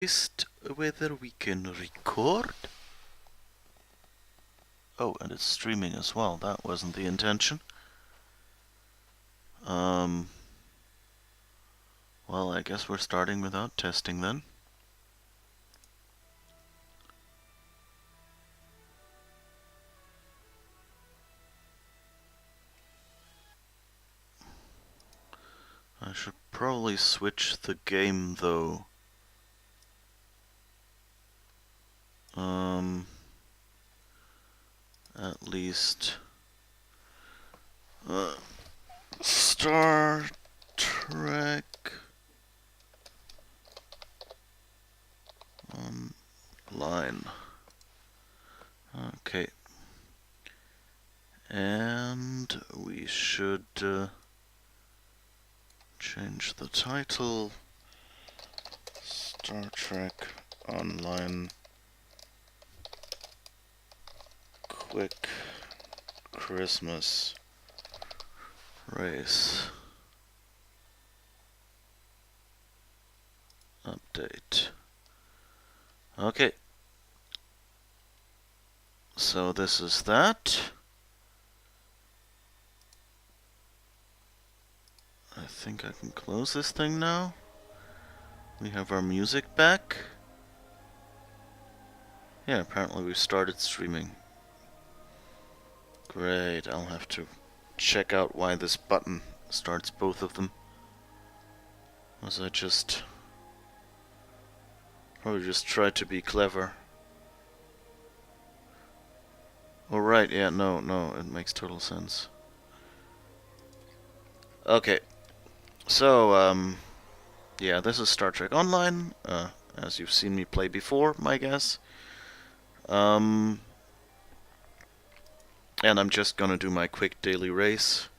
Just whether we can record. Oh, and it's streaming as well. That wasn't the intention. Well, I guess we're starting without testing then. I should probably switch the game though. At least Star Trek Online. Okay. And we should change the title. Star Trek Online Quick Christmas Race Update. Okay. So this is that. I think I can close this thing now. We have our music back. Yeah, apparently we started streaming. Great, I'll have to check out why this button starts both of them. Was I probably just tried to be clever. Oh right, yeah, no, it makes total sense. Okay, so, yeah, this is Star Trek Online, as you've seen me play before, my guess. And I'm just gonna do my quick daily race.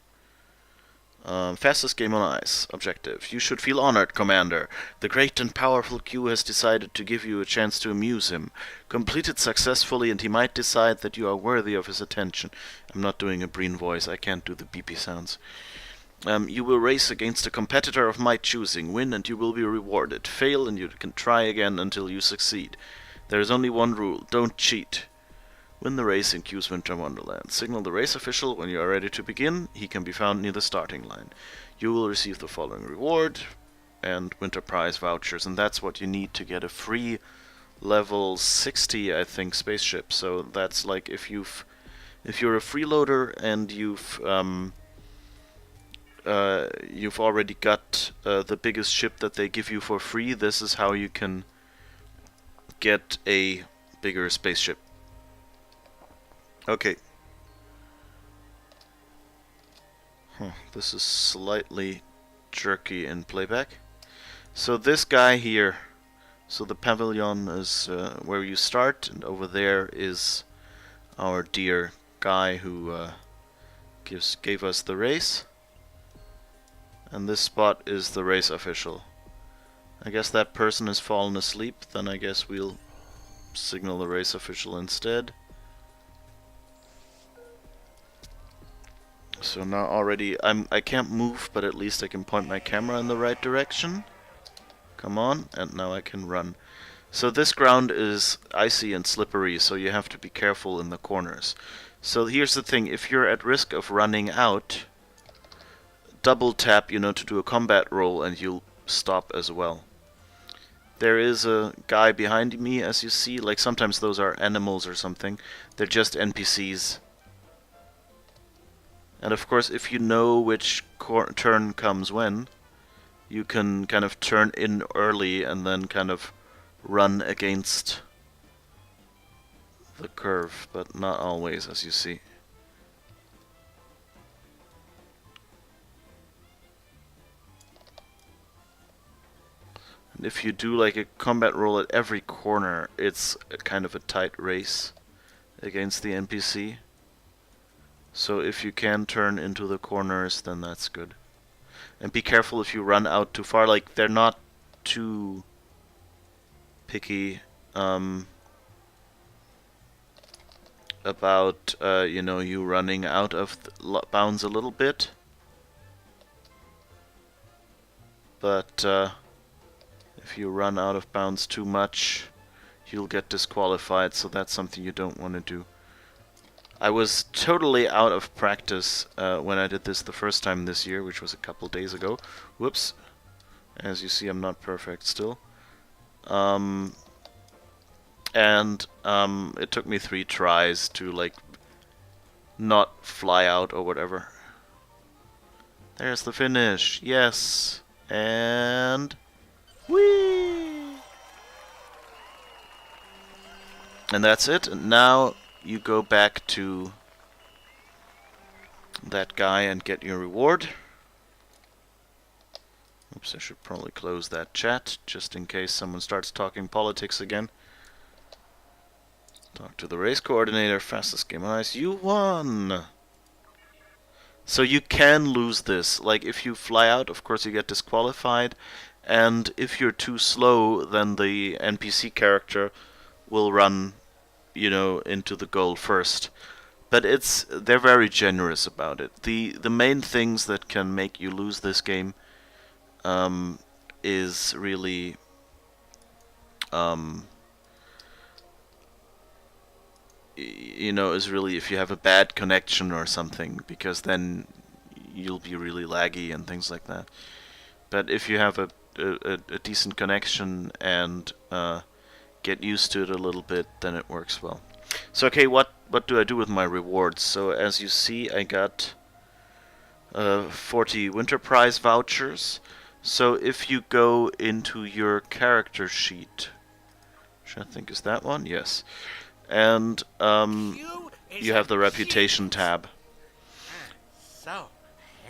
Fastest game on ice. Objective. You should feel honored, Commander. The great and powerful Q has decided to give you a chance to amuse him. Complete it successfully and he might decide that you are worthy of his attention. I'm not doing a Breen voice. I can't do the beepy sounds. You will race against a competitor of my choosing. Win and you will be rewarded. Fail and you can try again until you succeed. There is only one rule. Don't cheat. Win the race in Q's Winter Wonderland. Signal the race official when you are ready to begin. He can be found near the starting line. You will receive the following reward and Winter Prize vouchers, and that's what you need to get a free level 60, I think, spaceship. So that's like if you're a freeloader and you've already got the biggest ship that they give you for free, this is how you can get a bigger spaceship. Okay. This is slightly jerky in playback. So this guy here, so the pavilion is where you start, and over there is our dear guy who gave us the race. And this spot is the race official. I guess that person has fallen asleep, then I guess we'll signal the race official instead. So now already I can't move, but at least I can point my camera in the right direction. Come on, and now I can run. So this ground is icy and slippery, so you have to be careful in the corners. So here's the thing, if you're at risk of running out, double tap, to do a combat roll and you'll stop as well. There is a guy behind me, as you see, like sometimes those are animals or something. They're just NPCs. And of course, if you know which turn comes when, you can kind of turn in early and then kind of run against the curve, but not always, as you see. And if you do like a combat roll at every corner, it's a kind of a tight race against the NPC. So if you can turn into the corners, then that's good. And be careful if you run out too far. Like, they're not too picky about, you running out of bounds a little bit. But If you run out of bounds too much, you'll get disqualified, so that's something you don't want to do. I was totally out of practice when I did this the first time this year, which was a couple days ago. Whoops. As you see, I'm not perfect still. It took me 3 tries to, like, not fly out or whatever. There's the finish. Yes. And... whee! And that's it. And now you go back to that guy and get your reward. Oops, I should probably close that chat, just in case someone starts talking politics again. Talk to the race coordinator, fastest game on ice. You won! So you can lose this. Like, if you fly out, of course you get disqualified. And if you're too slow, then the NPC character will run, you know, into the goal first. But they're very generous about it. The main things that can make you lose this game is really is really if you have a bad connection or something, because then you'll be really laggy and things like that. But if you have a decent connection and get used to it a little bit, then it works well. So okay, what do I do with my rewards? So as you see, I got 40 Winter Prize vouchers. So if you go into your character sheet, which I think is that one, yes, and you have the reputation tab. So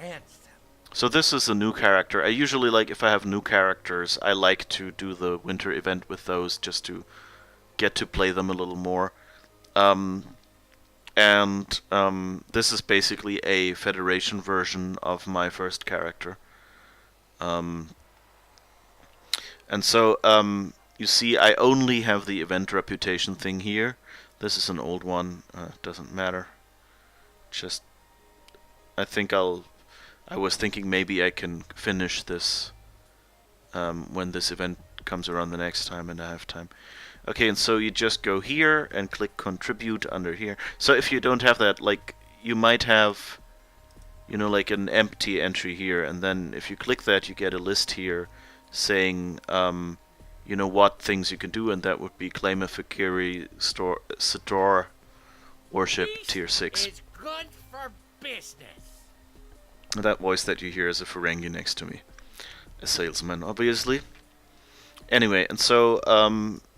handsome. So this is a new character. I usually, like, if I have new characters, I like to do the winter event with those just to get to play them a little more. This is basically a Federation version of my first character. You see, I only have the event reputation thing here. This is an old one. Doesn't matter. Just, I was thinking maybe I can finish this when this event comes around the next time and I have time. Okay, and so you just go here and click contribute under here. So if you don't have that, like, you might have, you know, like an empty entry here, and then if you click that, you get a list here saying, you know, what things you can do, and that would be claim a Fakiri Sador Worship Tier 6. Is good for business. That voice that you hear is a Ferengi next to me. A salesman, obviously. Anyway, and so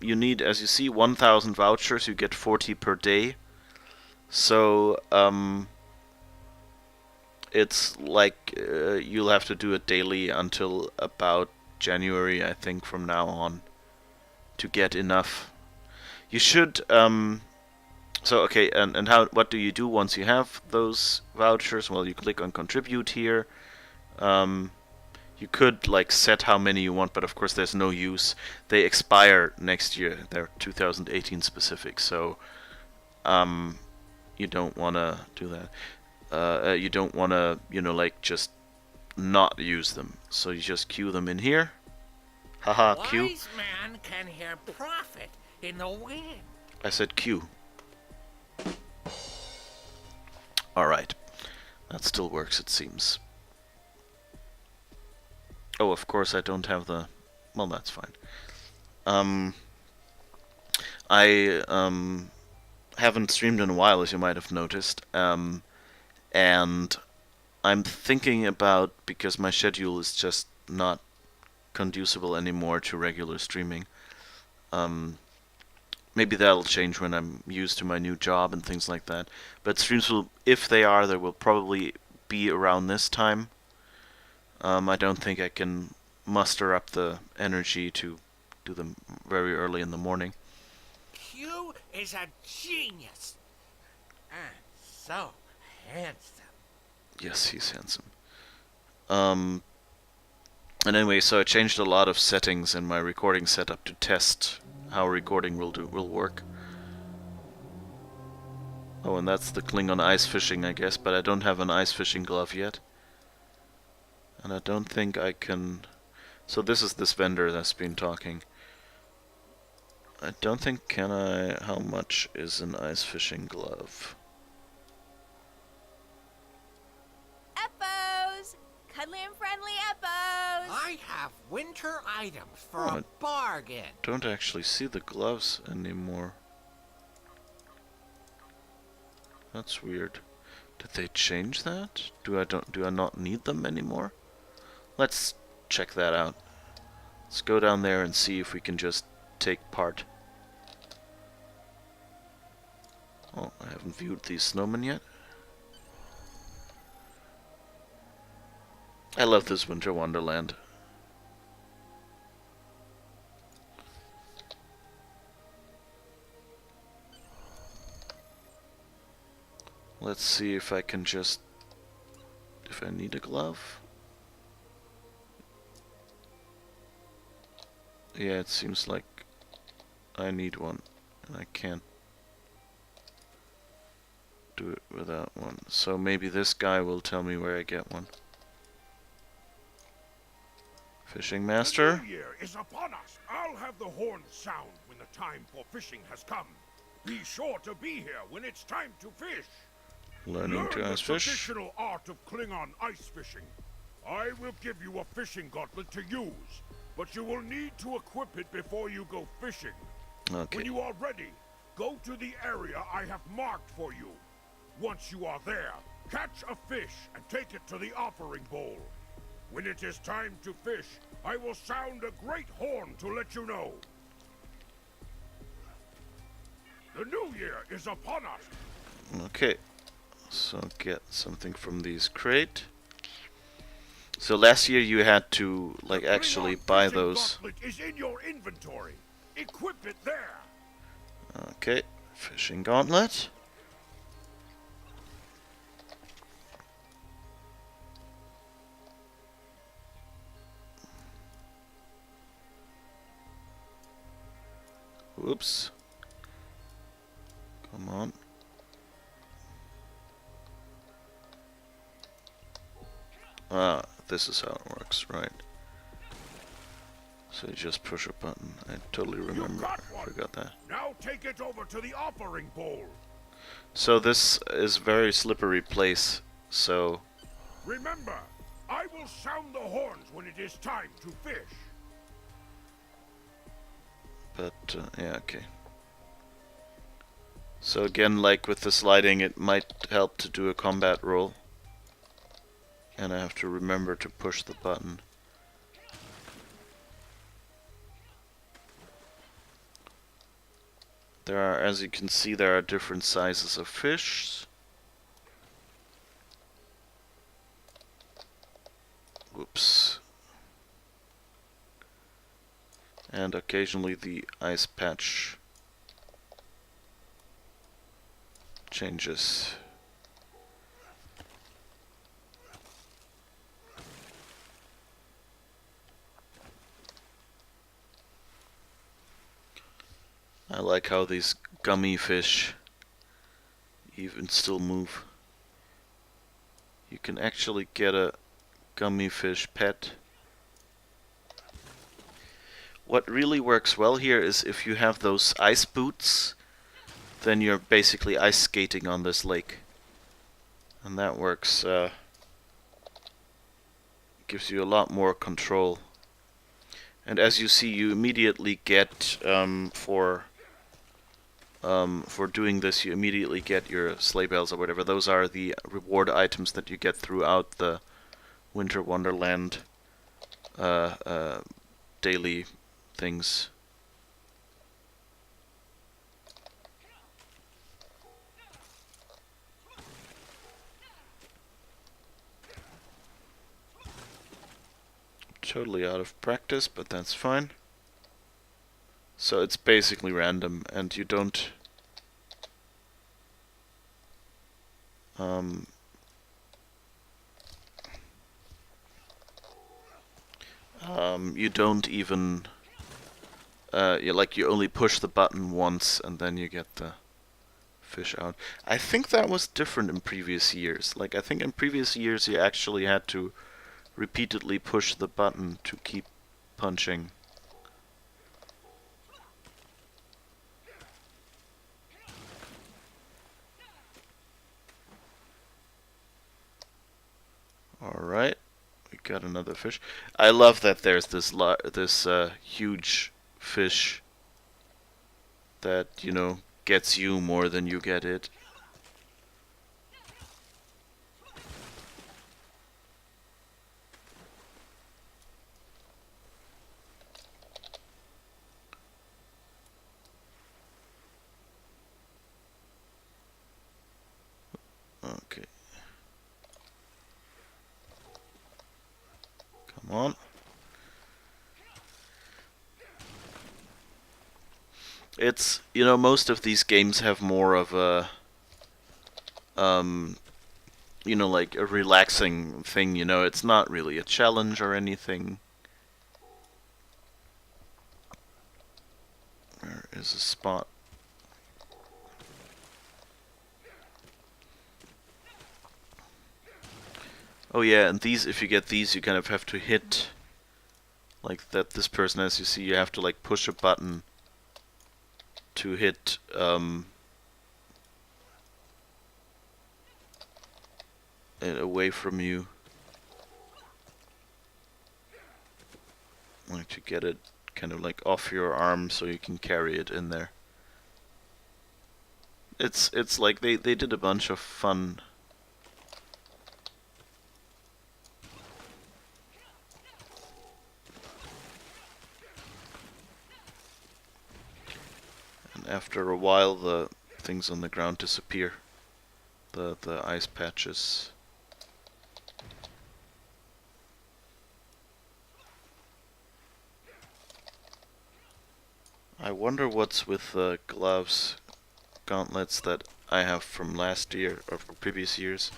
you need, as you see, 1,000 vouchers. You get 40 per day. So it's like you'll have to do it daily until about January, I think, from now on, to get enough. You should so okay, and what do you do once you have those vouchers? Well, you click on contribute here. You could, like, set how many you want, but of course there's no use. They expire next year. They're 2018 specific, so you don't want to do that. You don't want to, you know, like, just not use them. So you just queue them in here. Haha, queue. Wise man can hear profit in the wind. I said queue. Alright. That still works, it seems. Oh, of course I don't have the... Well, that's fine. I haven't streamed in a while, as you might have noticed. And I'm thinking about, because my schedule is just not conducible anymore to regular streaming. Maybe that'll change when I'm used to my new job and things like that. But streams will, if they will probably be around this time. I don't think I can muster up the energy to do them very early in the morning. Q is a genius. And so handsome. Yes, he's handsome. And anyway, so I changed a lot of settings in my recording setup to test how recording will work. Oh, and that's the Klingon ice fishing, I guess, but I don't have an ice fishing glove yet. And I don't think I can... So this is this vendor that's been talking. I don't think, can I... How much is an ice fishing glove? Eppos! Cuddly and friendly Eppos! I have winter items for Oh, a bargain. Don't actually see the gloves anymore. That's weird. Did they change that? Do I not need them anymore? Let's check that out. Let's go down there and see if we can just take part. Oh, I haven't viewed these snowmen yet. I love this Winter Wonderland. Let's see if I can just... if I need a glove. Yeah, it seems like I need one, and I can't do it without one. So maybe this guy will tell me where I get one. Fishing master? The new year is upon us. I'll have the horns sound when the time for fishing has come. Be sure to be here when it's time to fish. Learning to Learn ice the fish. traditional art of Klingon ice fishing. I will give you a fishing gauntlet to use, but you will need to equip it before you go fishing. Okay. When you are ready, go to the area I have marked for you. Once you are there, catch a fish and take it to the offering bowl. When it is time to fish, I will sound a great horn to let you know. The new year is upon us. Okay. So get something from these crate. So last year you had to like The actually Klingon buy fishing those. gauntlet is in your inventory. Equip it there. Okay. Fishing gauntlet. Whoops. Come on. Ah, this is how it works, right. So you just push a button. I totally remember. got I one. forgot that. Now take it over to the offering bowl. So this is very slippery place. So Remember, I will sound the horns when it is time to fish. but yeah, okay. So again, like with the sliding, it might help to do a combat roll. And I have to remember to push the button. There are, as you can see, there are different sizes of fish. Whoops. And occasionally the ice patch changes. I like how these gummy fish even still move. You can actually get a gummy fish pet. What really works well here is if you have those ice boots, then you're basically ice skating on this lake. And that works, gives you a lot more control. And as you see, you immediately get, for doing this, you immediately get your sleigh bells or whatever. Those are the reward items that you get throughout the Winter Wonderland daily things. Totally out of practice, but that's fine. So it's basically random, and you don't you don't even you only push the button once and then you get the fish out. I think that was different in previous years. Like, I think in previous years you actually had to repeatedly push the button to keep punching. Alright, we got another fish. I love that there's this huge fish that, you know, gets you more than you get it. Okay. Come on. It's, you know, most of these games have more of a, you know, like a relaxing thing, you know, it's not really a challenge or anything. Where is a spot? Oh yeah, and these, if you get these, you kind of have to hit, like that this person, as you see, you have to like push a button to hit, it away from you. Like to get it kind of like off your arm so you can carry it in there. It's like they did a bunch of fun. And after a while the things on the ground disappear. The ice patches. I wonder what's with the gloves, gauntlets that I have from last year or from previous years.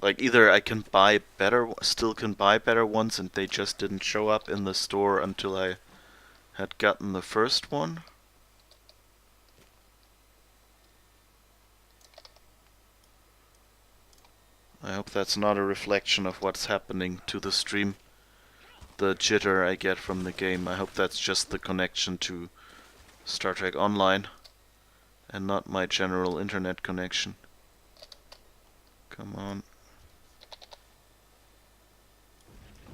Like either I can buy better, still can buy better ones, and they just didn't show up in the store until I had gotten the first one. I hope that's not a reflection of what's happening to the stream. The jitter I get from the game. I hope that's just the connection to Star Trek Online and not my general internet connection. Come on.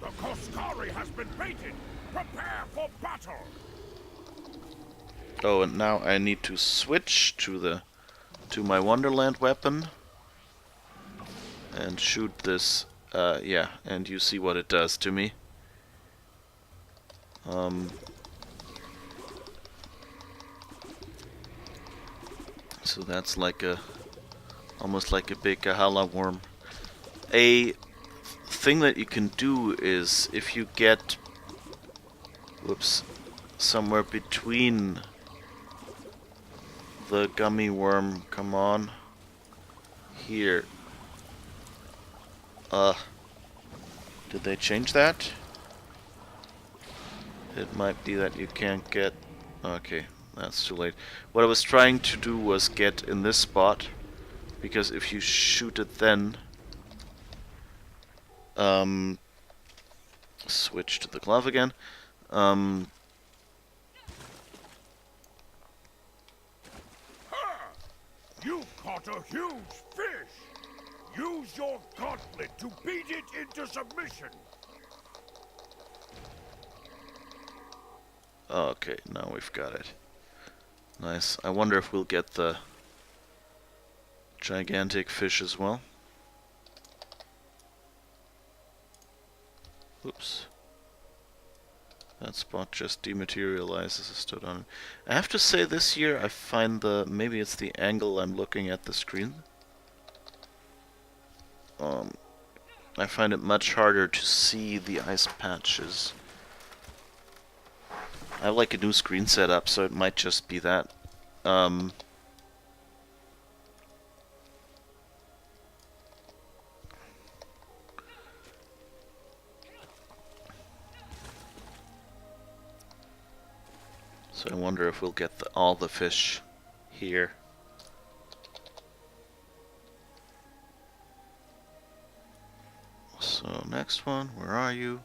The Koskari has been baited! Prepare for battle! Oh, and now I need to switch to my Wonderland weapon and shoot this. Yeah, and you see what it does to me. So that's like almost like a big Kahala worm. A thing that you can do is if you get, whoops, somewhere between the gummy worm, come on, here. Did they change that? It might be that you can't get, okay, that's too late. What I was trying to do was get in this spot, because if you shoot it then, switch to the glove again, You caught a huge fish! Use your gauntlet to beat it into submission! okay, now we've got it. Nice. I wonder if we'll get the gigantic fish as well. Oops. That spot just dematerializes. I stood on it. I have to say this year I find maybe it's the angle I'm looking at the screen. I find it much harder to see the ice patches. I have like a new screen setup, so it might just be that. So I wonder if we'll get all the fish here. So next one, where are you?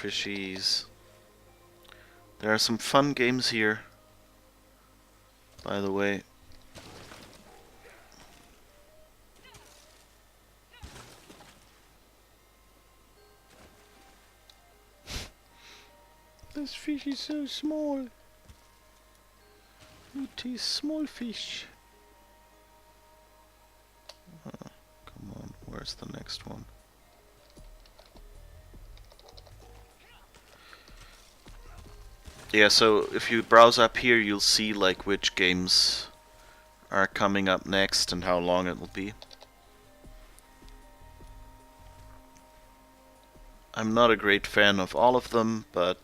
fishies. There are some fun games here, by the way. This fish is so small. It is small fish. Come on, where's the next one? Yeah, so if you browse up here, you'll see like which games are coming up next and how long it will be. I'm not a great fan of all of them, but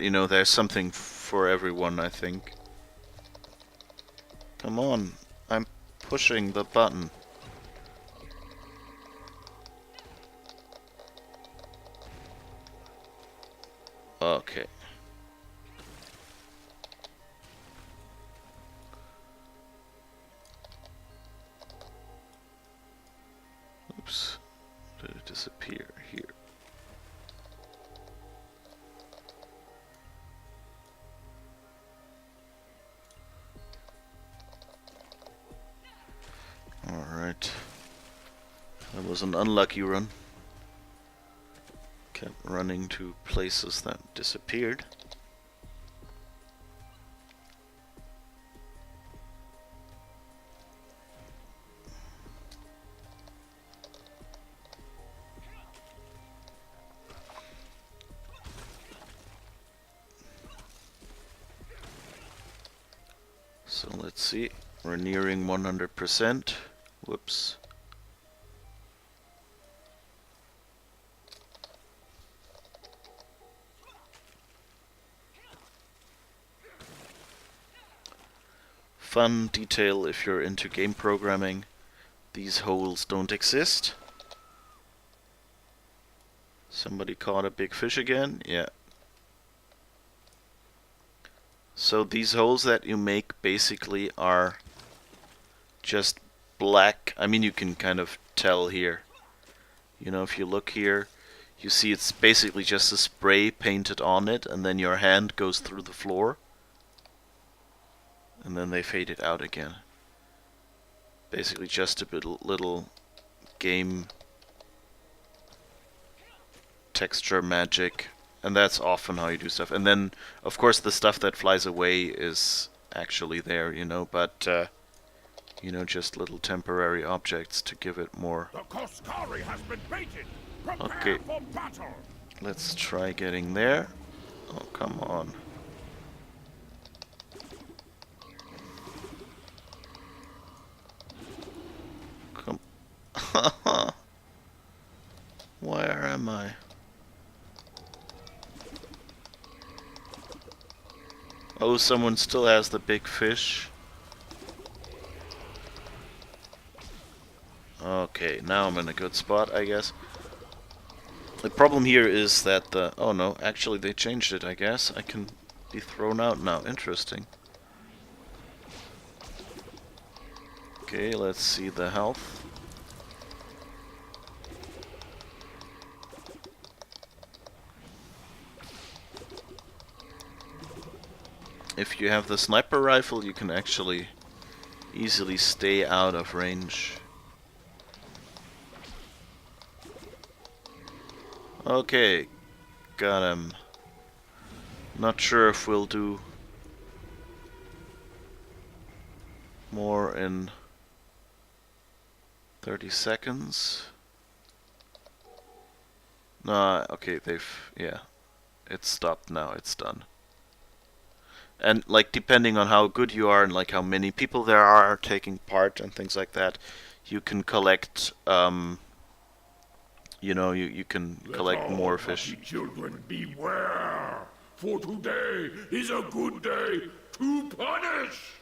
you know, there's something for everyone, I think. Come on, I'm pushing the button. Okay. Oops. Did it disappear here? Alright. That was an unlucky run. Kept running to places that disappeared. So let's see, we're nearing 100%. Whoops. Fun detail if you're into game programming, these holes don't exist. Somebody caught a big fish again? Yeah. So these holes that you make basically are just black. I mean, you can kind of tell here. You know, if you look here, you see it's basically just a spray painted on it, and then your hand goes through the floor. And then they fade it out again. Basically just a bit little game texture magic. And that's often how you do stuff. And then, of course, the stuff that flies away is actually there, you know, but, you know, just little temporary objects to give it more. The Koskari has been baited. Prepare Okay. for battle. Let's try getting there. Oh, come on. Come. Where am I? Oh, someone still has the big fish. Okay, now I'm in a good spot, I guess. The problem here is that the... Oh no, actually they changed it, I guess. I can be thrown out now. Interesting. Okay, let's see the health. If you have the sniper rifle, you can actually easily stay out of range. Okay, got him. Not sure if we'll do more in 30 seconds. Nah, okay, yeah. It's stopped now, it's done. And, like, depending on how good you are and, like, how many people there are taking part and things like that, you can collect, you know, you can collect more fish. Children, beware! For today is a good day to punish!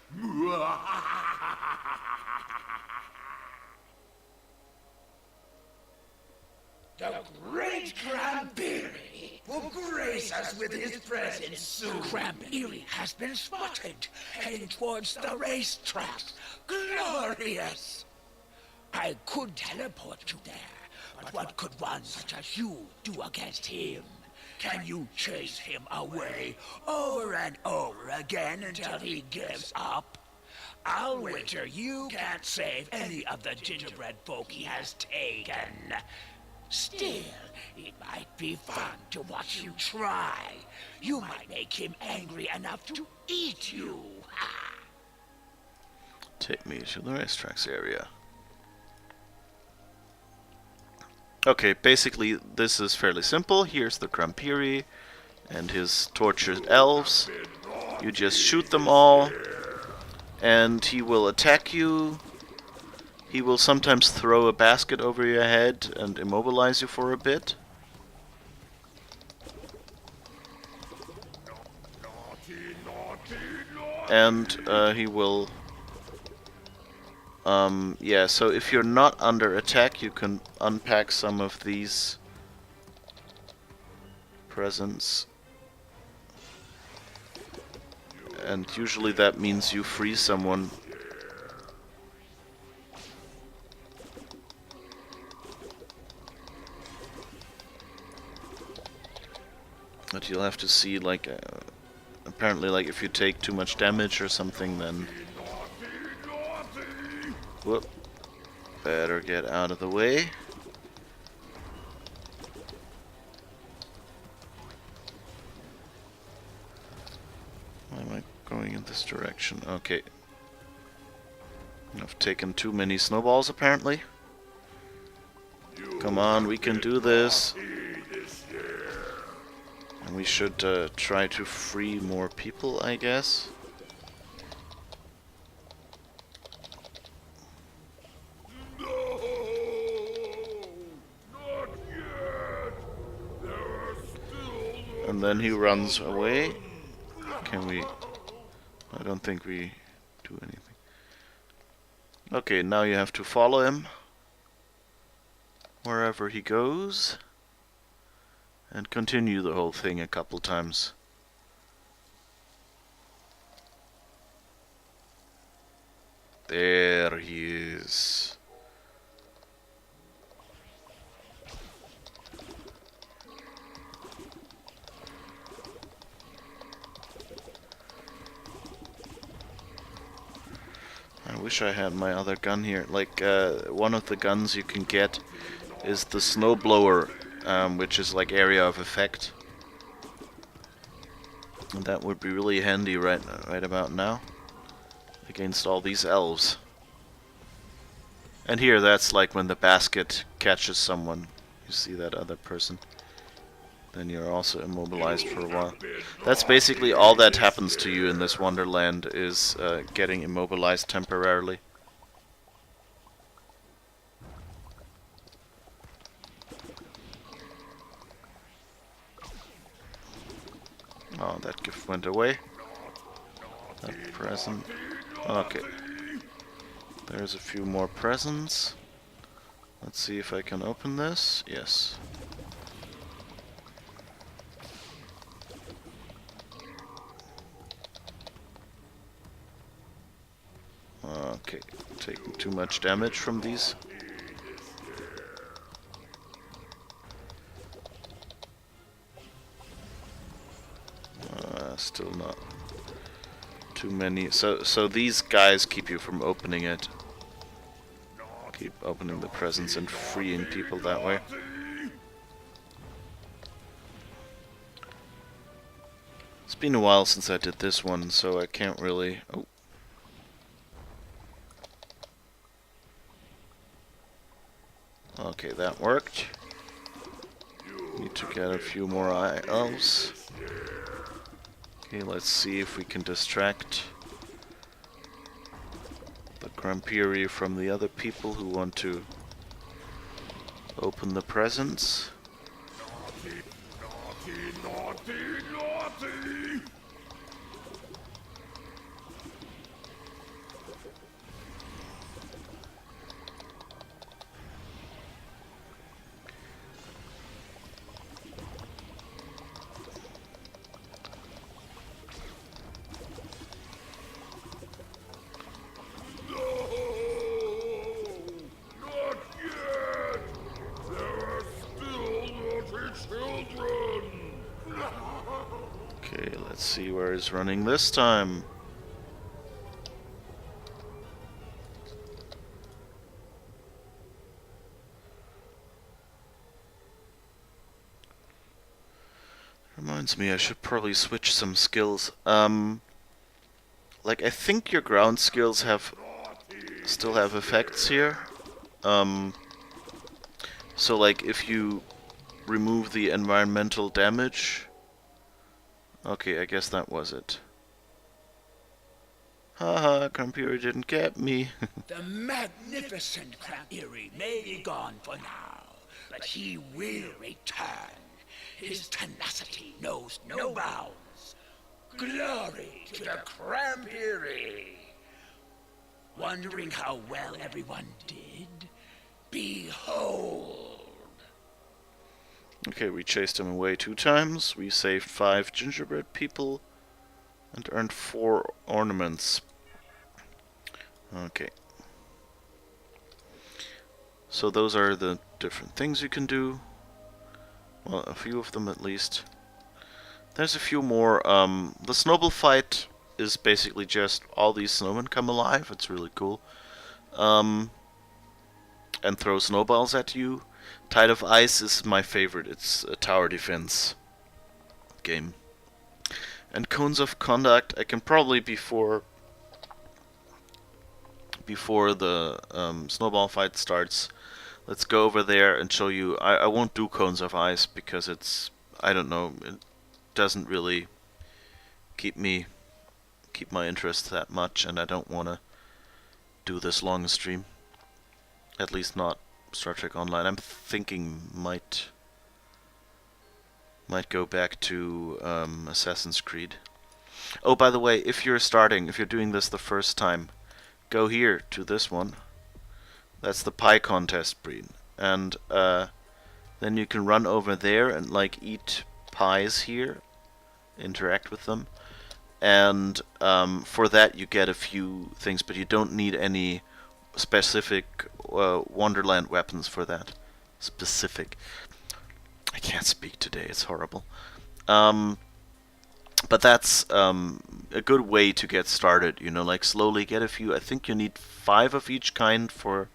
The great Cranberry will grace us with his presence soon. Cranberry has been spotted, heading towards the racetrack. Glorious! I could teleport you there, but what could one such as you do against him? Can you chase him away over and over again until he gives up? I'll wager you can't save any of the gingerbread folk he has taken. Still, it might be fun to watch you try. You might make him angry enough to eat you. Ha! Take me to the racetracks area. Okay, basically this is fairly simple. Here's the Crampiri and his tortured elves. You just shoot them all, and he will attack you. He will sometimes throw a basket over your head and immobilize you for a bit. And he will... yeah, so if you're not under attack, you can unpack some of these presents. And usually that means you free someone. But you'll have to see, like, apparently, like, if you take too much damage or something, then... Whoop. Better get out of the way. Why am I going in this direction? Okay. I've taken too many snowballs, apparently. Come on, we can do this. And we should try to free more people, I guess. And then he runs away. Can we... I don't think we do anything. Okay, now you have to follow him wherever he goes. And continue the whole thing a couple times. There he is. I wish I had my other gun here. Like, one of the guns you can get is the snowblower. Which is like area of effect, and that would be really handy right about now against all these elves. And here, that's like when the basket catches someone. You see that other person, then you're also immobilized for a while. That's basically all that happens to you in this Wonderland, is getting immobilized temporarily. Oh, that gift went away. That present. Okay. There's a few more presents. Let's see if I can open this. Yes. Okay. Taking too much damage from these. Still not too many. So these guys keep you from opening it. Keep opening the presents and freeing people that way. It's been a while since I did this one, so I can't really... Oh. Okay, that worked. Need to get a few more elves. Okay, let's see if we can distract the Crampiri from the other people who want to open the presents. Okay, let's see where he's running this time. Reminds me, I should probably switch some skills. Like, I think your ground skills still have effects here. So like, if you remove the environmental damage... Okay, I guess that was it. Haha, Crampiri didn't get me. The magnificent Crampiri may be gone for now, but he will return. His tenacity knows no bounds. Glory to the Crampiri! Wondering how well everyone did? Behold! Okay, we chased him away 2 times, we saved 5 gingerbread people, and earned 4 ornaments. Okay. So those are the different things you can do. Well, a few of them at least. There's a few more. The snowball fight is basically just all these snowmen come alive. It's really cool. And throw snowballs at you. Tide of Ice is my favorite. It's a tower defense game. And Cones of Conduct, I can probably before the snowball fight starts, let's go over there and show you. I won't do Cones of Ice because it's, I don't know, it doesn't really keep my interest that much, and I don't want to do this long stream. At least not Star Trek Online. I'm thinking might go back to Assassin's Creed. Oh, by the way, if you're doing this the first time, go here to this one. That's the pie contest breed, and then you can run over there and like eat pies here, interact with them, and for that you get a few things, but you don't need any specific Wonderland weapons for that. Specific. I can't speak today, it's horrible. But that's a good way to get started, you know, like slowly get a few. I think you need 5 of each kind for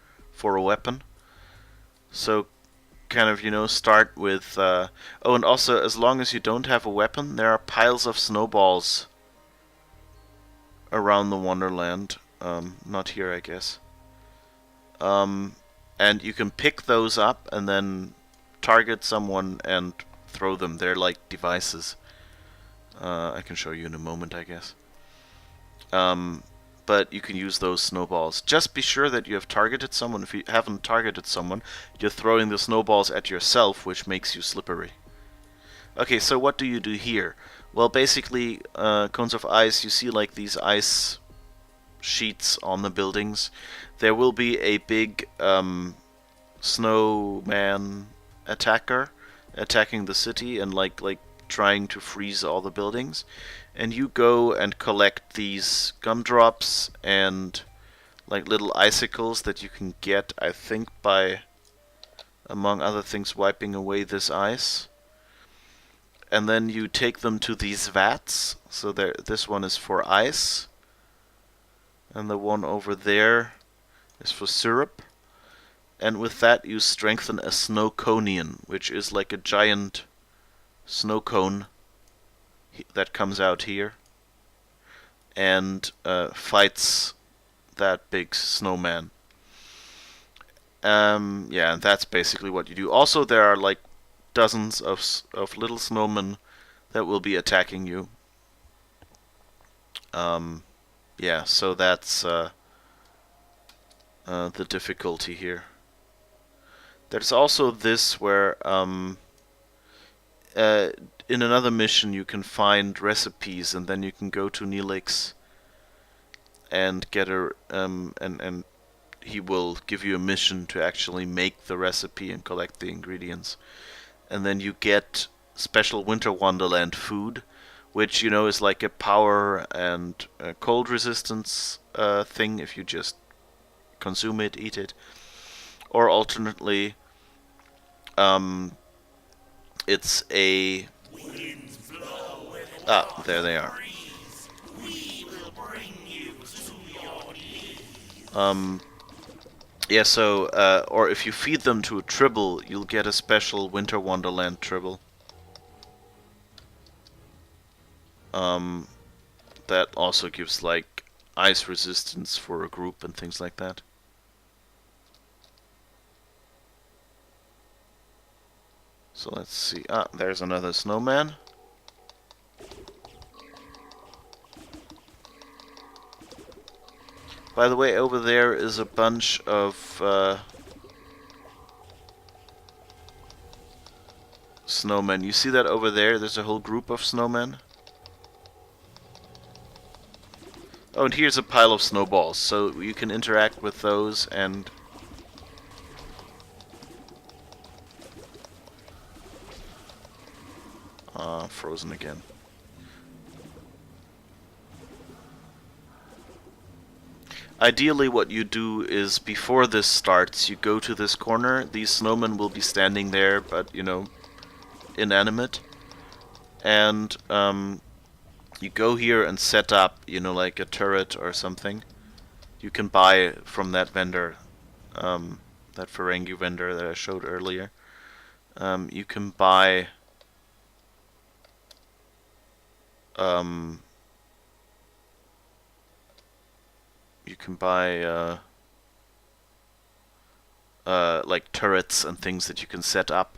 a weapon. So kind of, you know, start with... oh, and also, as long as you don't have a weapon, there are piles of snowballs around the Wonderland. Not here, I guess. And you can pick those up and then target someone and throw them. They're like devices. I can show you in a moment, I guess. But you can use those snowballs. Just be sure that you have targeted someone. If you haven't targeted someone, you're throwing the snowballs at yourself, which makes you slippery. Okay, so what do you do here? Well, basically, Cones of Ice, you see like these ice sheets on the buildings. There will be a big snowman attacker attacking the city and like trying to freeze all the buildings, and you go and collect these gumdrops and like little icicles that you can get, I think, by, among other things, wiping away this ice. And then you take them to these vats. So there, this one is for ice, and the one over there is for syrup. And with that you strengthen a snow conian, which is like a giant snow cone that comes out here and fights that big snowman. Yeah, that's basically what you do. Also, there are like dozens of little snowmen that will be attacking you. Yeah, so that's the difficulty here. There's also this where in another mission you can find recipes, and then you can go to Neelix and get a and he will give you a mission to actually make the recipe and collect the ingredients. And then you get special Winter Wonderland food, which, you know, is like a power and cold resistance thing if you just consume it, eat it. Or alternately, it's a Ah, there they are. Yeah, so, or if you feed them to a tribble, you'll get a special Winter Wonderland tribble. That also gives, like, ice resistance for a group and things like that. So let's see. Ah, there's another snowman. By the way, over there is a bunch of snowmen. You see that over there? There's a whole group of snowmen. Oh, and here's a pile of snowballs, so you can interact with those and... frozen again. Ideally, what you do is, before this starts, you go to this corner. These snowmen will be standing there, but, you know, inanimate. And, you go here and set up, you know, like a turret or something. You can buy from that vendor, that Ferengi vendor that I showed earlier. You can buy... like turrets and things that you can set up.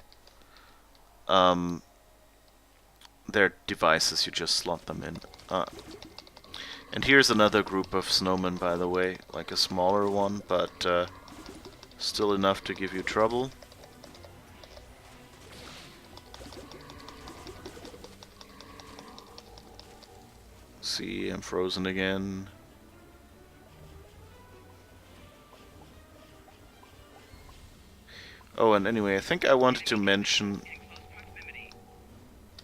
They're devices, you just slot them in. And here's another group of snowmen, by the way, like a smaller one, but still enough to give you trouble. See, I'm frozen again. Oh, and anyway, I think I wanted to mention...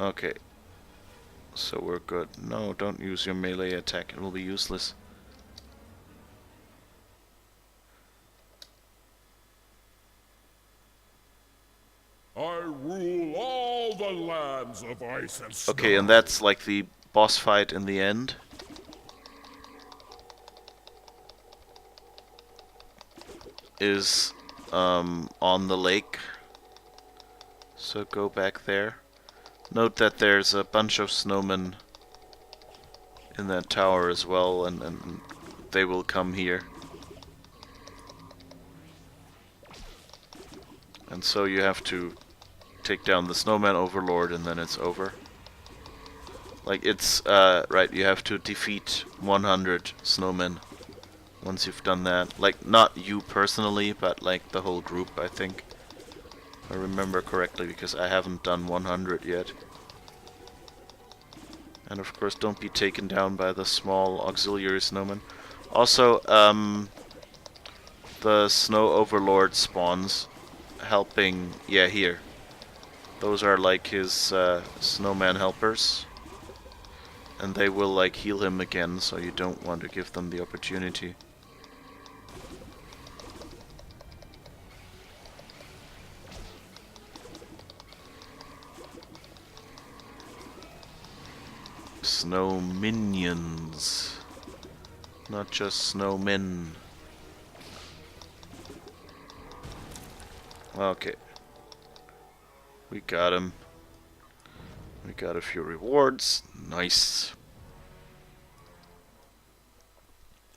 Okay. So we're good. No, don't use your melee attack, it will be useless. I rule all the lands of ice and snow. Okay, and that's like the boss fight in the end. Is on the lake. So go back there. Note that there's a bunch of snowmen in that tower as well, and they will come here. And so you have to take down the snowman overlord and then it's over. Like it's, right, you have to defeat 100 snowmen once you've done that. Like, not you personally, but like the whole group, I think. If I remember correctly, because I haven't done 100 yet. And of course, don't be taken down by the small auxiliary snowmen. Also, the snow overlord spawns helping, yeah, here. Those are like his snowman helpers. And they will like heal him again, so you don't want to give them the opportunity. Snow minions, not just snowmen. Okay, we got him. We got a few rewards. Nice.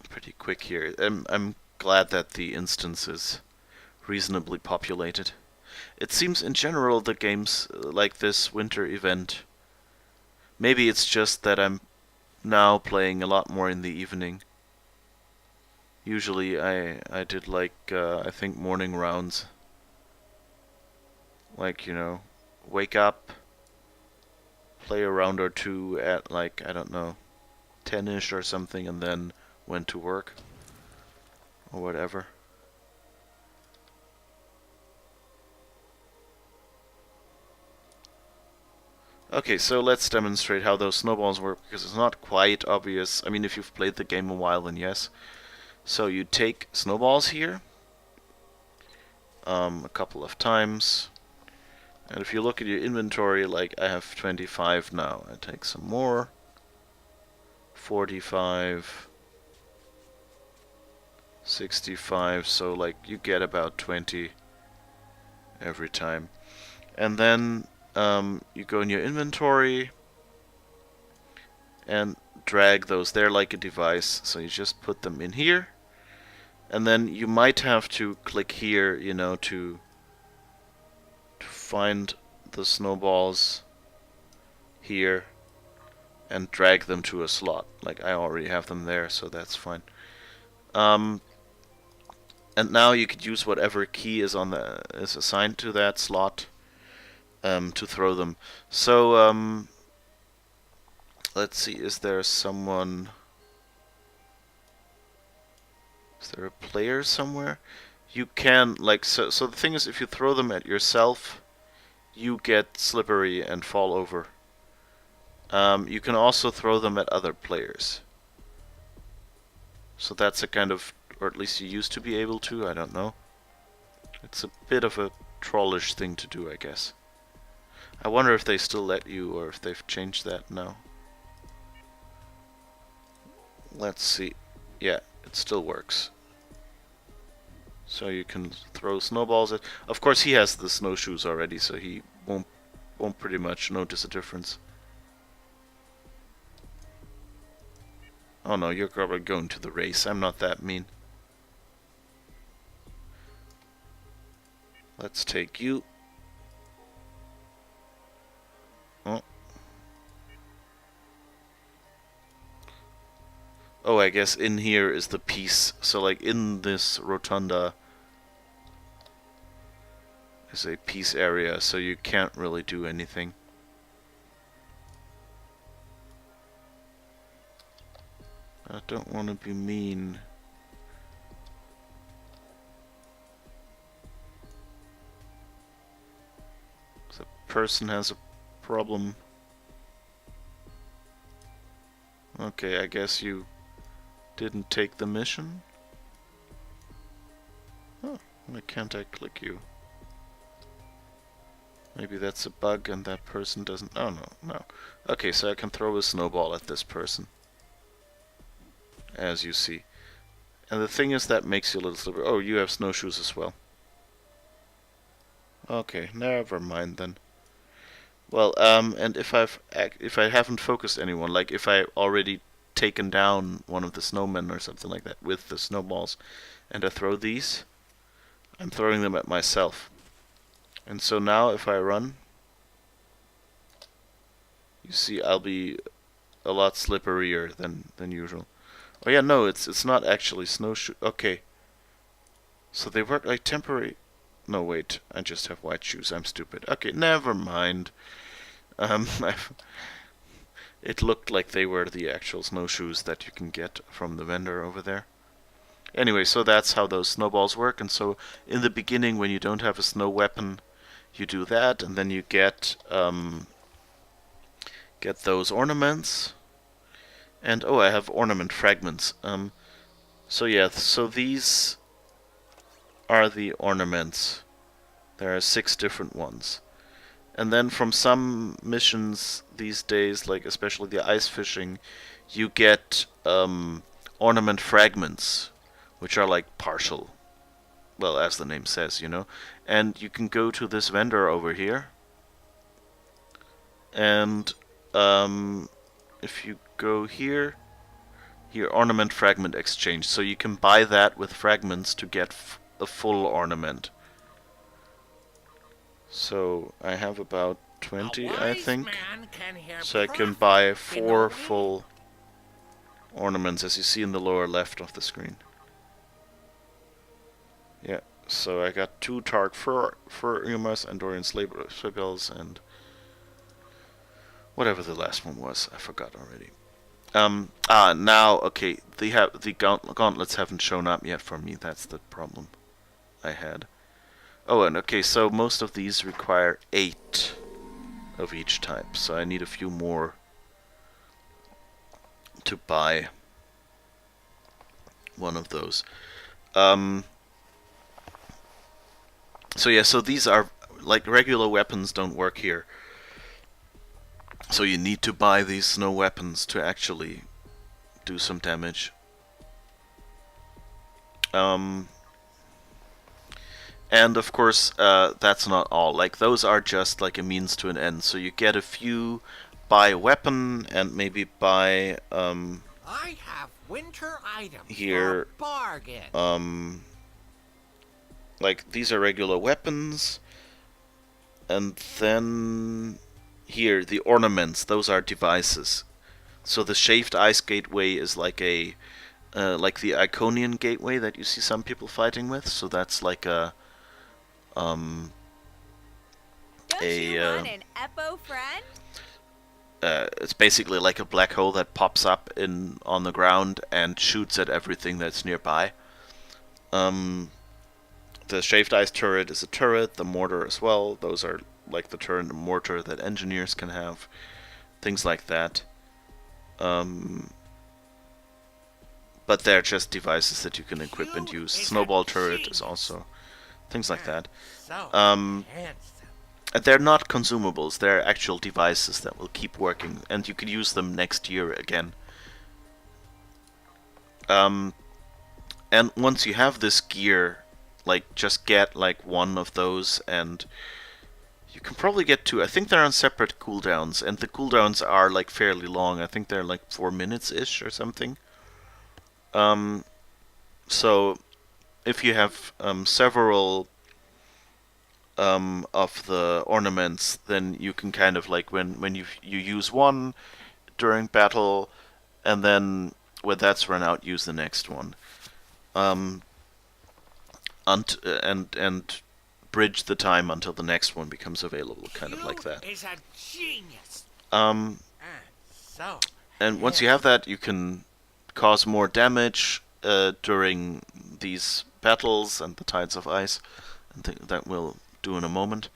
Pretty quick here. I'm glad that the instance is reasonably populated. It seems in general the games like this winter event, maybe it's just that I'm now playing a lot more in the evening. Usually I did like, I think morning rounds. Like, you know, wake up, play a round or two at like, I don't know, 10-ish or something, and then went to work. Or whatever. Okay, so let's demonstrate how those snowballs work, because it's not quite obvious. I mean, if you've played the game a while, then yes. So you take snowballs here, a couple of times, And if you look at your inventory, like I have 25 now. I take some more. 45. 65. So like you get about 20 every time. And then you go in your inventory and drag those. They're like a device. So you just put them in here. And then you might have to click here, you know, to find the snowballs here and drag them to a slot. Like I already have them there, so that's fine. And now you could use whatever key is assigned to that slot to throw them. So let's see, is there someone? Is there a player somewhere? You can, like, so the thing is, if you throw them at yourself, you get slippery and fall over. You can also throw them at other players. So that's a kind of, or at least you used to be able to, I don't know. It's a bit of a trollish thing to do, I guess. I wonder if they still let you, or if they've changed that now. Let's see. Yeah, it still works. So you can throw snowballs at... Of course he has the snowshoes already, so he won't pretty much notice a difference. Oh no, you're probably going to the race. I'm not that mean. Let's take you. Oh. Oh, I guess in here is the piece. So like in this rotunda is a piece area, so you can't really do anything. I don't want to be mean. The person has a problem. Okay, I guess you didn't take the mission? Oh, why can't I click you? Maybe that's a bug and that person doesn't... Oh, no. Okay, so I can throw a snowball at this person. As you see. And the thing is that makes you a little slippery. Oh, you have snowshoes as well. Okay, never mind then. Well, and if I haven't focused anyone, like if I already taken down one of the snowmen or something like that with the snowballs, and I throw these, I'm throwing them at myself. And so now if I run, you see I'll be a lot slipperier than usual. Oh yeah, no, it's not actually snowshoe. Okay. So they work like temporary... No, wait, I just have white shoes. I'm stupid. Okay, never mind. It looked like they were the actual snowshoes that you can get from the vendor over there. Anyway, so that's how those snowballs work. And so in the beginning, when you don't have a snow weapon, you do that, and then you get those ornaments. And oh, I have ornament fragments. So yeah, so these are the ornaments. There are 6 different ones. And then from some missions these days, like especially the ice fishing, you get ornament fragments, which are like partial. Well, as the name says, you know. And you can go to this vendor over here. And if you go here, ornament fragment exchange. So you can buy that with fragments to get a full ornament. So I have about 20, I think. So I can buy 4 full ornaments, as you see in the lower left of the screen. Yeah, so I got 2 Targ Fur Umas, Andorian Slabels, and whatever the last one was, I forgot already. Now, okay, the gauntlets haven't shown up yet for me. That's the problem I had. Oh, and okay, so most of these require 8 of each type, so I need a few more to buy one of those. So yeah, so these are like regular weapons don't work here. So you need to buy these snow weapons to actually do some damage. And of course, that's not all. Like, those are just like a means to an end. So you get a few, buy a weapon, and maybe buy, I have winter items here, for a bargain. like, these are regular weapons. And then, here, the ornaments, those are devices. So the Shaved Ice Gateway is like a, like the Iconian Gateway that you see some people fighting with. So that's like a, Don't you want an Eppo friend? it's basically like a black hole that pops up on the ground and shoots at everything that's nearby. The Shaved Ice Turret is a turret, the mortar as well. Those are like the turret and mortar that engineers can have. Things like that. But they're just devices that you can equip and use. Snowball turret is also things like that. So And handsome. they're not consumables, they're actual devices that will keep working, and you can use them next year again. And once you have this gear, like, just get like one of those, and you can probably get two. I think they're on separate cooldowns, and the cooldowns are like fairly long. I think they're like 4 minutes-ish or something. So if you have several of the ornaments, then you can kind of like when you use one during battle, and then when that's run out, use the next one. And bridge the time until the next one becomes available, kind of like that. Is a genius. And So once you have that, you can cause more damage during these battles and the Tides of Ice, and that we'll do in a moment.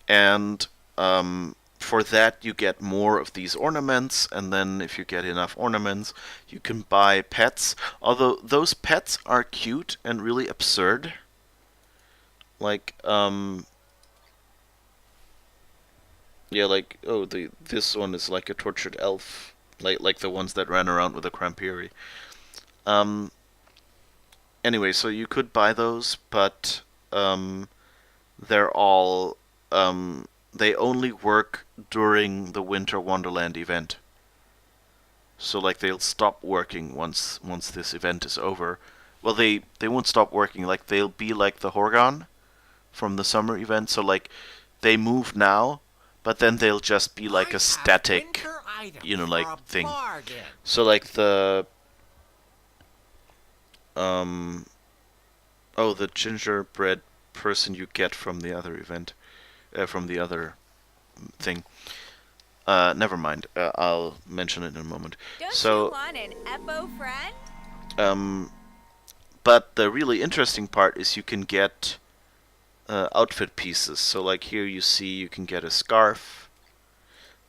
And for that, you get more of these ornaments, and then if you get enough ornaments, you can buy pets. Although those pets are cute and really absurd. Like, yeah, like, oh, this one is like a tortured elf, like the ones that ran around with a Crampiri. Anyway, so you could buy those, but they're all they only work during the Winter Wonderland event. So like they'll stop working once this event is over. Well, they won't stop working. Like, they'll be like the Horgon from the summer event. So like they move now, but then they'll just be like a static, you know, like thing. So like the oh, the gingerbread person you get from the other event, from the other thing. Never mind. I'll mention it in a moment. Don't you want an Eppo friend? But the really interesting part is you can get outfit pieces. So like here you see you can get a scarf.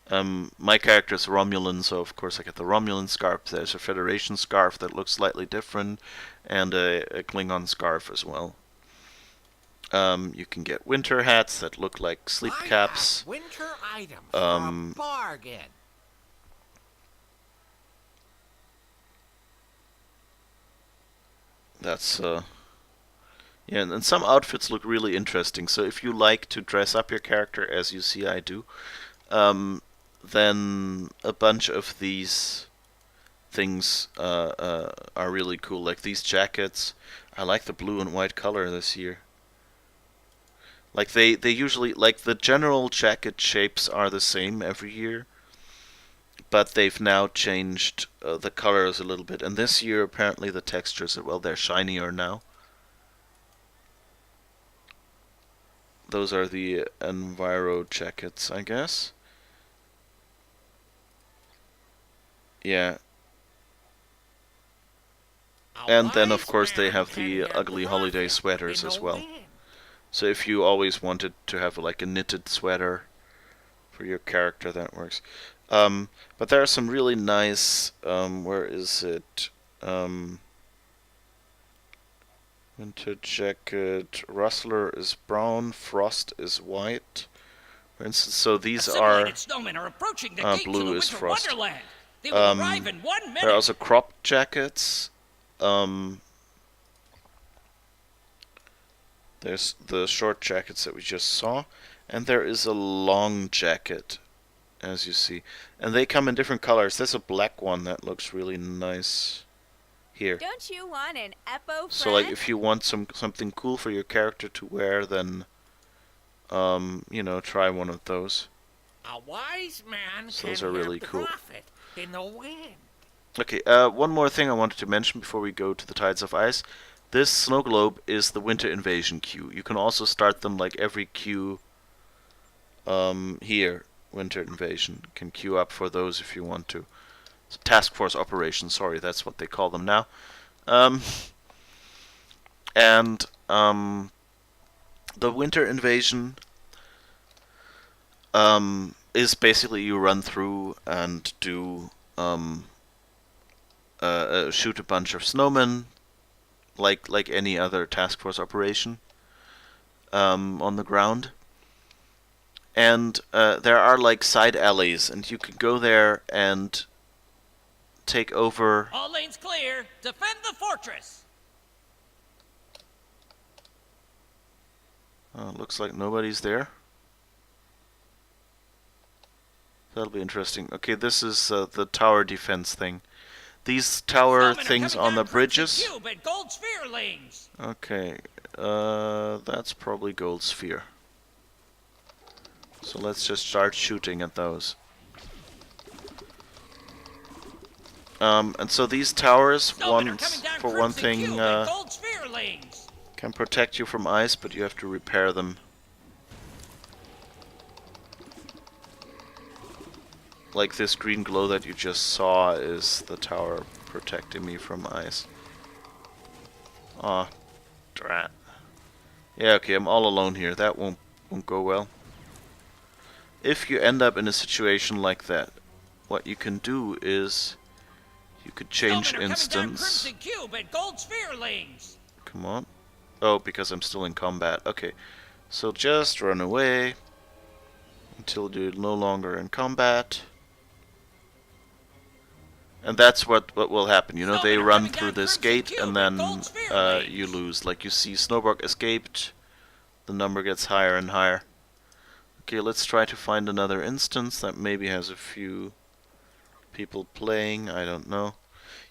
My character is Romulan, so of course I get the Romulan scarf. There's a Federation scarf that looks slightly different, and a Klingon scarf as well. You can get winter hats that look like sleep caps. Winter items for a bargain. That's yeah, and some outfits look really interesting. So if you like to dress up your character, as you see I do, then a bunch of these things are really cool. Like these jackets, I like the blue and white color this year. Like they usually, like, the general jacket shapes are the same every year, but they've now changed the colors a little bit. And this year apparently the textures, well, they're shinier now. Those are the Enviro jackets, I guess. Yeah. And then of course they have the ugly holiday sweaters as well. So if you always wanted to have like a knitted sweater for your character, that works. But there are some really nice, where is it? Winter jacket. Rustler is brown. Frost is white. For instance, so these are snowmen are approaching the gates blue of the is Winter Frost. Wonderland. They will arrive in 1 minute. There are also cropped jackets. There's the short jackets that we just saw, and there is a long jacket, as you see, and they come in different colors. There's a black one that looks really nice here. Don't you want an Eppo friend? So like if you want something cool for your character to wear, then you know, try one of those. A wise man So those can are really have cool. profit in the wind. Okay, one more thing I wanted to mention before we go to the Tides of Ice. This snow globe is the Winter Invasion queue. You can also start them like every queue here. Winter Invasion can queue up for those if you want to. It's Task Force Operation, sorry, that's what they call them now. The Winter Invasion is basically you run through and do shoot a bunch of snowmen, like any other task force operation on the ground. And there are like side alleys, and you can go there and take over. All lanes clear. Defend the fortress. Looks like nobody's there. That'll be interesting. Okay, this is the tower defense thing. These tower things on the bridges. Cube at gold sphere lanes. Okay, that's probably gold sphere. So let's just start shooting at those. And so these towers, for one thing, can protect you from ice, but you have to repair them. Like this green glow that you just saw is the tower protecting me from ice. Aw, drat. Yeah, okay, I'm all alone here. That won't go well. If you end up in a situation like that, what you can do is you could change instance. Come on. Oh, because I'm still in combat. Okay. So just run away until you're no longer in combat. And that's what will happen. You know, they run through this gate and then you lose. Like you see Snowbark escaped. The number gets higher and higher. Okay, let's try to find another instance that maybe has a few people playing. I don't know.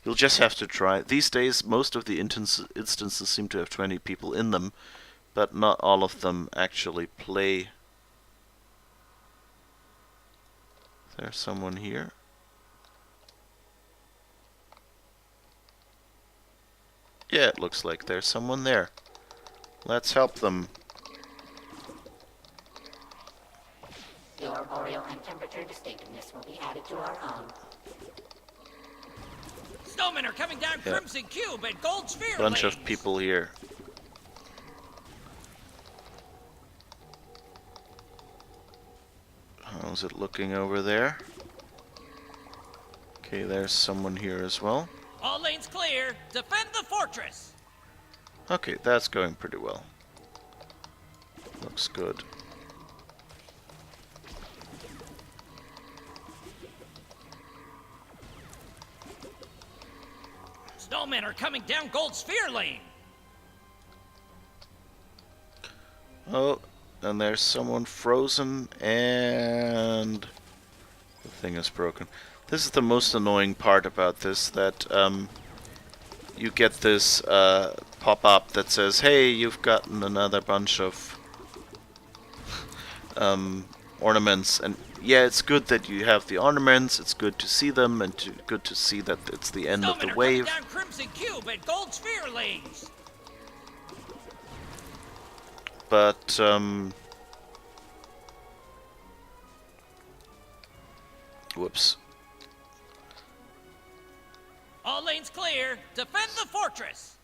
You'll just have to try. These days, most of the instances seem to have 20 people in them, but not all of them actually play. There's someone here. Yeah, it looks like there's someone there. Let's help them. Your boreal and temperature distinctiveness will be added to our own. Snowmen are coming down Crimson Cube at gold sphere Bunch lanes. of people here. How's it looking over there? Okay, there's someone here as well. All lanes clear. Defend the fortress. Okay, that's going pretty well. Looks good. Snowmen are coming down gold sphere lane. Oh, and there's someone frozen, and the thing is broken. This is the most annoying part about this, that you get this pop-up that says, hey, you've gotten another bunch of ornaments, and yeah, it's good that you have the ornaments, it's good to see them, and good to see that it's the end of the wave. Down Crimson Cube at gold sphere lanes. But whoops. All lanes clear. Defend the fortress.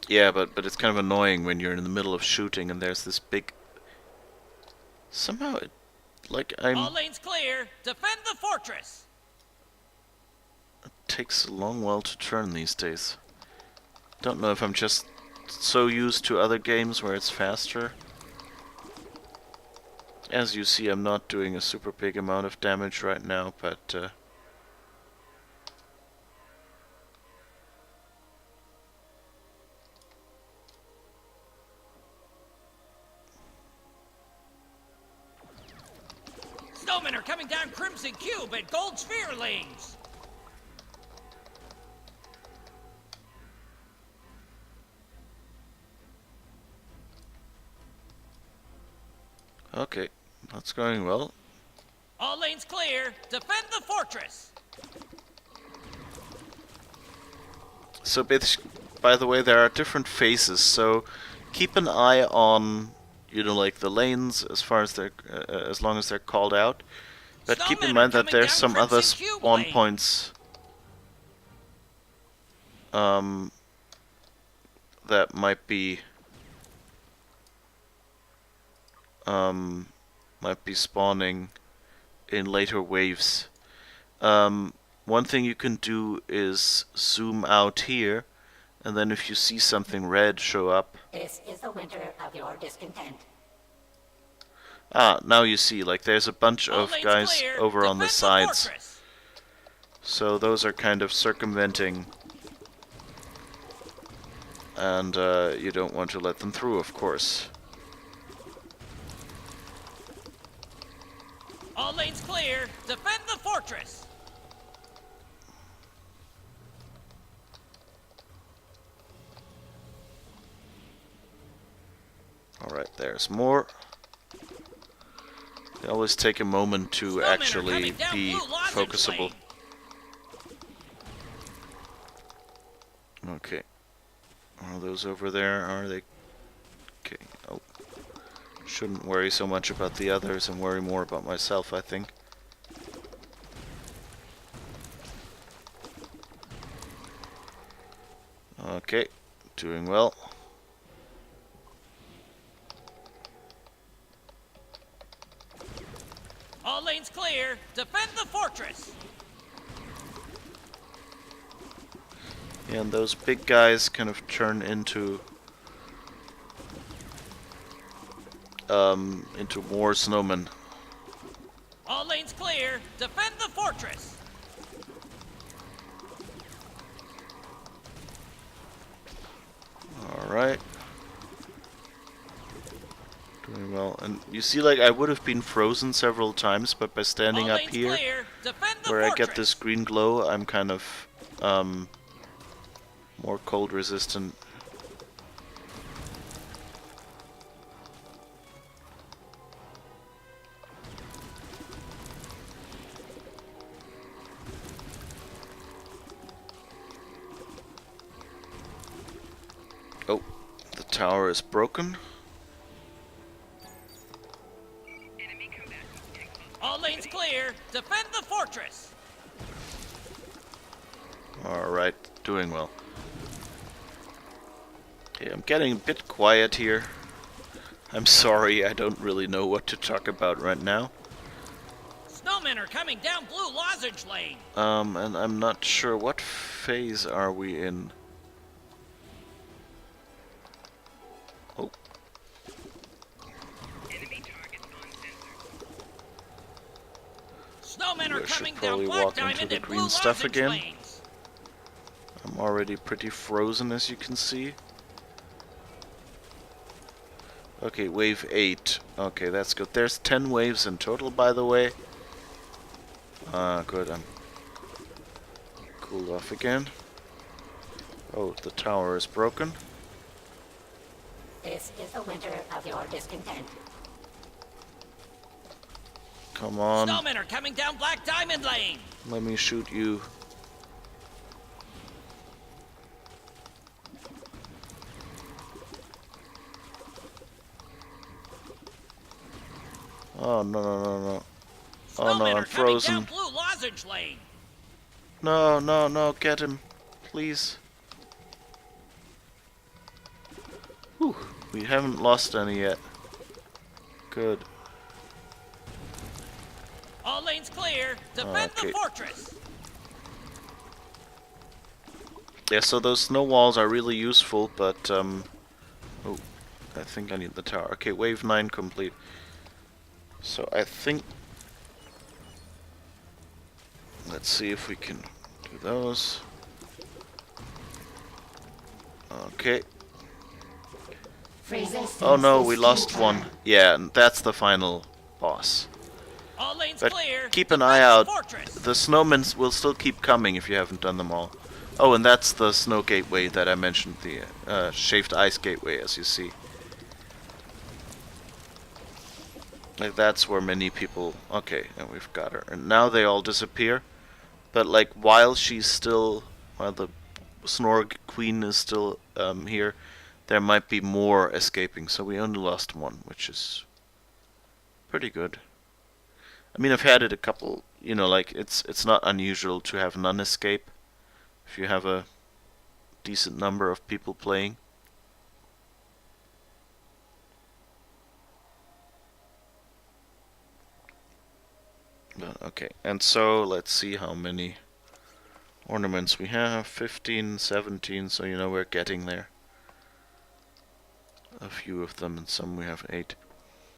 Yeah, but it's kind of annoying when you're in the middle of shooting and there's this big. Somehow, All lanes clear. Defend the fortress. takes a long while to turn these days. Don't know if I'm just so used to other games where it's faster. As you see, I'm not doing a super big amount of damage right now, but Snowmen are coming down Crimson Cube and Gold Sphere lanes. okay, that's going well. All lanes clear. Defend the fortress. So, by the way, there are different phases, so keep an eye on, you know, like the lanes as far as they're, as long as they're called out. But keep in mind that there's some other spawn points that might be spawning in later waves. One thing you can do is zoom out here, and then if you see something red show up. This is the winter of your discontent. Ah, now you see, like, there's a bunch of guys over on the sides. So those are kind of circumventing. And you don't want to let them through, of course. All lanes clear. Defend the fortress. Alright, there's more. They always take a moment to actually be focusable. Okay. Are those over there? Are they? Okay. Oh. Shouldn't worry so much about the others and worry more about myself, I think. Okay. Doing well. All lanes clear. Defend the fortress. Yeah, and those big guys kind of turn into more snowmen. All lanes clear. Defend the fortress. Alright. Doing well. And you see, like, I would have been frozen several times, but by standing up here, where I get this green glow, I'm kind of more cold resistant. Oh, the tower is broken. All lanes clear. Defend the fortress. Alright, doing well. Okay, I'm getting a bit quiet here. I'm sorry, I don't really know what to talk about right now. Snowmen are coming down Blue Lozenge Lane. And I'm not sure, what phase are we in? Oh. Snowmen are I should coming probably down Black walk into Diamond the and green Blue stuff Lozenge again. Lanes. I'm already pretty frozen, as you can see. Okay, wave 8. Okay, that's good. There's 10 waves in total, by the way. Good. I'm cooled off again. Oh, the tower is broken. This is the winter of your discontent. Come on. Snowmen are coming down Black Diamond Lane. Let me shoot you. Oh, no, no, no, no. Oh, no, I'm frozen. Down Blue Lozenge Lane. No, no, no, get him. Please. Whew, we haven't lost any yet. Good. All lanes clear. Defend the fortress. Yeah, so those snow walls are really useful, but oh, I think I need the tower. Okay, wave 9 complete. So I think, let's see if we can do those. Okay. Oh no, we lost one. Yeah, and that's the final boss. All lanes But clear. keep an eye out. The snowmen will still keep coming if you haven't done them all. Oh, and that's the snow gateway that I mentioned, the shaved ice gateway, as you see. Like, that's where many people... Okay, and we've got her. And now they all disappear. But, like, while she's still... While the Snorg Queen is still here, there might be more escaping. So we only lost one, which is pretty good. I mean, I've had it a couple... You know, like, it's not unusual to have none escape. If you have a decent number of people playing. Okay, and so let's see how many ornaments we have. 15, 17, so you know we're getting there. A few of them, and some we have 8.